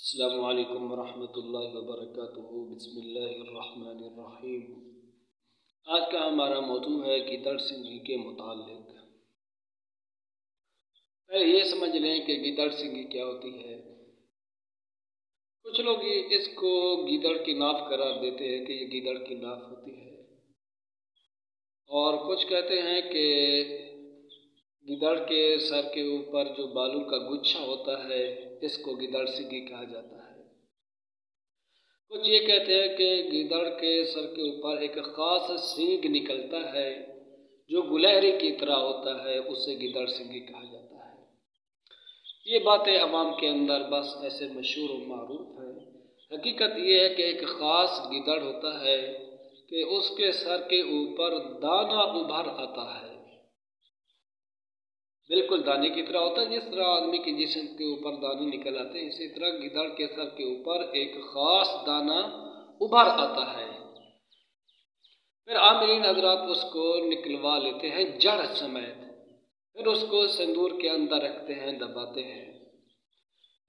السلام علیکم ورحمۃ اللہ وبرکاتہ۔ بسم اللہ الرحمن الرحیم۔ آج کا ہمارا موضوع ہے گیدڑ سنگھی کے متعلق۔ پہلے یہ سمجھ لیں کہ گیدڑ سنگھی کیا ہوتی ہے۔ کچھ لوگ اس کو گیدڑ کی ناف قرار دیتے ہیں کہ یہ گیدڑ کی ناف ہوتی ہے، اور کچھ کہتے ہیں کہ گیدڑ کے سر کے اوپر جو بالوں کا گچھا ہوتا ہے اس کو گیدڑ سنگھی کہا جاتا ہے۔ کچھ یہ کہتے ہیں کہ گیدڑ کے سر کے اوپر ایک خاص سینگ نکلتا ہے جو گلہری کی طرح ہوتا ہے، اسے گیدڑ سنگھی کہا جاتا ہے۔ یہ باتیں عوام کے اندر بس ایسے مشہور و معروف ہیں۔ حقیقت یہ ہے کہ ایک خاص گیدڑ ہوتا ہے کہ اس کے سر کے اوپر دانہ ابھر آتا ہے، بالکل دانے کی طرح ہوتا ہے۔ جس طرح آدمی کے جسم کے اوپر دانے نکل آتے ہیں، اسی طرح گیدڑ کے سر کے اوپر ایک خاص دانہ ابھر آتا ہے۔ پھر عاملین حضرات اس کو نکلوا لیتے ہیں جڑ سمیت، پھر اس کو سندور کے اندر رکھتے ہیں، دباتے ہیں۔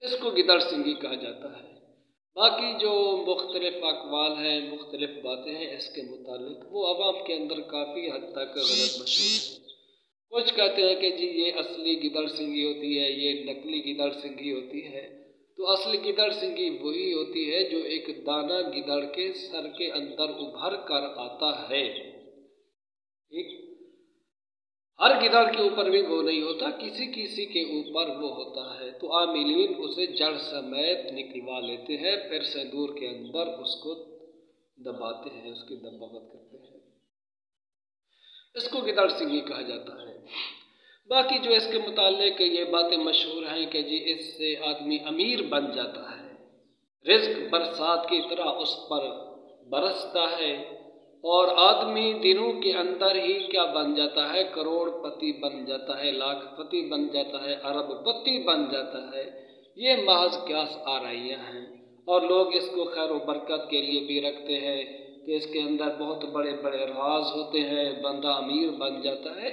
اس کو گیدڑ سنگھی کہا جاتا ہے۔ باقی جو مختلف اقوال ہیں، مختلف باتیں ہیں اس کے متعلق، وہ عوام کے اندر کافی حد تک غلط مشہور ہے۔ کچھ کہتے ہیں کہ جی یہ اصلی گیدڑ سنگھی ہوتی ہے، یہ نقلی گیدڑ سنگھی ہوتی ہے۔ تو اصلی گیدڑ سنگھی وہی ہوتی ہے جو ایک دانہ گیدڑ کے سر کے اندر ابھر کر آتا ہے۔ ہر گیدڑ کے اوپر بھی وہ نہیں ہوتا، کسی کسی کے اوپر وہ ہوتا ہے۔ تو عاملین اسے جڑ سمیت نکلوا لیتے ہیں، پھر سندور کے اندر اس کو دباتے ہیں، اس کی دباغت کرتے ہیں۔ اس کو گیدڑ سنگھی کہا جاتا ہے۔ باقی جو اس کے متعلق یہ باتیں مشہور ہیں کہ جی اس سے آدمی امیر بن جاتا ہے، رزق برسات کی طرح اس پر برستا ہے، اور آدمی دنوں کے اندر ہی کیا بن جاتا ہے، کروڑ پتی بن جاتا ہے، لاکھ پتی بن جاتا ہے، ارب پتی بن جاتا ہے۔ یہ محض قیاس آرائیاں ہیں، اور لوگ اس کو خیر و برکت کے لیے بھی رکھتے ہیں کہ اس کے اندر بہت بڑے بڑے راز ہوتے ہیں، بندہ امیر بن جاتا ہے۔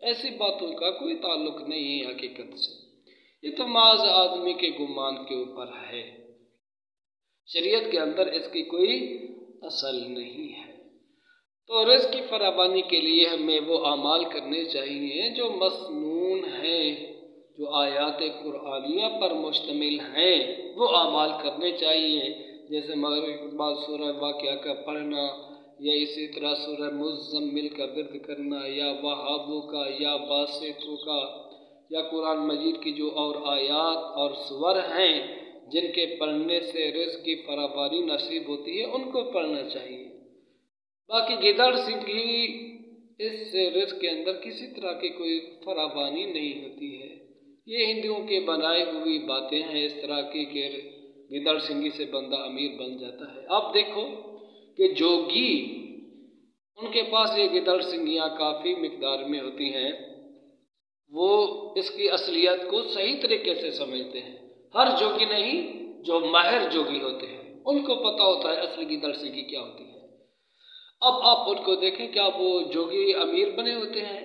ایسی باتوں کا کوئی تعلق نہیں ہے حقیقت سے، یہ تو محض آدمی کے گمان کے اوپر ہے، شریعت کے اندر اس کی کوئی اصل نہیں ہے۔ تو رزق کی فراوانی کے لیے ہمیں وہ اعمال کرنے چاہیے جو مسنون ہیں، جو آیات قرآنیہ پر مشتمل ہیں، وہ اعمال کرنے چاہیے، جیسے مغرب کے بعد سورہ واقعہ کا پڑھنا، یا اسی طرح سورہ مزمل کا ورد کرنا، یا وہابوں کا، یا باسطوں کا، یا قرآن مجید کی جو اور آیات اور سور ہیں جن کے پڑھنے سے رزق کی فراوانی نصیب ہوتی ہے، ان کو پڑھنا چاہیے۔ باقی گیدڑ سنگھی اس سے رزق کے اندر کسی طرح کی کوئی فراوانی نہیں ہوتی ہے۔ یہ ہندوؤں کے بنائے ہوئی باتیں ہیں اس طرح کی کہ گیدڑ سنگھی سے بندہ امیر بن جاتا ہے۔ آپ دیکھو کہ جوگی، ان کے پاس یہ گیدڑ سنگھیاں کافی مقدار میں ہوتی ہیں، وہ اس کی اصلیت کو صحیح طریقے سے سمجھتے ہیں۔ ہر جوگی نہیں، جو ماہر جوگی ہوتے ہیں ان کو پتہ ہوتا ہے اصلی گیدڑ سنگھی کیا ہوتی ہے۔ اب آپ ان کو دیکھیں، کیا وہ جوگی امیر بنے ہوتے ہیں؟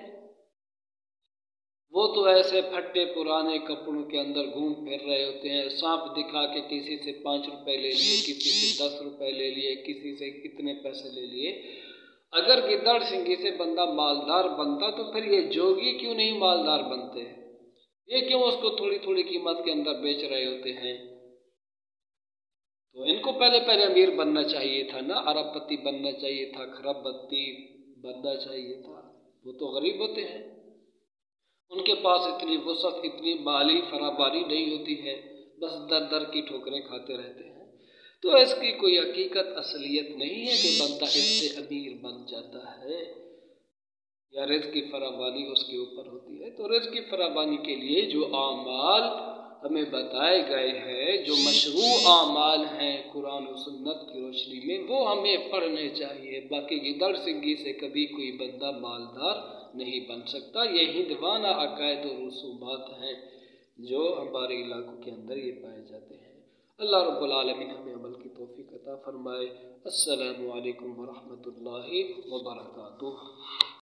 وہ تو ایسے پھٹے پرانے کپڑوں کے اندر گھوم پھر رہے ہوتے ہیں، سانپ دکھا کے کسی سے 5 روپے لے لیے، کسی سے 10 روپے لے لیے، کسی سے اتنے پیسے لے لیے۔ اگر گیدڑ سنگھی سے بندہ مالدار بنتا تو پھر یہ جوگی کیوں نہیں مالدار بنتے؟ یہ کیوں اس کو تھوڑی تھوڑی قیمت کے اندر بیچ رہے ہوتے ہیں؟ تو ان کو پہلے امیر بننا چاہیے تھا نا، ارب پتی بننا چاہیے تھا، خرب پتی بننا چاہیے تھا۔ وہ تو غریب ہوتے ہیں، ان کے پاس اتنی وسعت، اتنی مالی فراوانی نہیں ہوتی ہے، بس در در کی ٹھوکریں کھاتے رہتے ہیں۔ تو اس کی کوئی حقیقت اصلیت نہیں ہے کہ بندہ اس سے امیر بن جاتا ہے یا رزق کی فراوانی اس کے اوپر ہوتی ہے۔ تو رزق کی فراوانی کے لیے جو اعمال ہمیں بتائے گئے ہیں، جو مشروع اعمال ہیں قرآن و سنت کی روشنی میں، وہ ہمیں پڑھنے چاہیے۔ باقی گیدڑ سنگھی سے کبھی کوئی بندہ مالدار نہیں بن سکتا۔ یہ ہندوانہ عقائد و رسومات ہیں جو ہمارے علاقوں کے اندر یہ پائے جاتے ہیں۔ اللہ رب العالمین ہمیں عمل کی توفیق عطا فرمائے۔ السلام علیکم ورحمۃ اللہ وبرکاتہ۔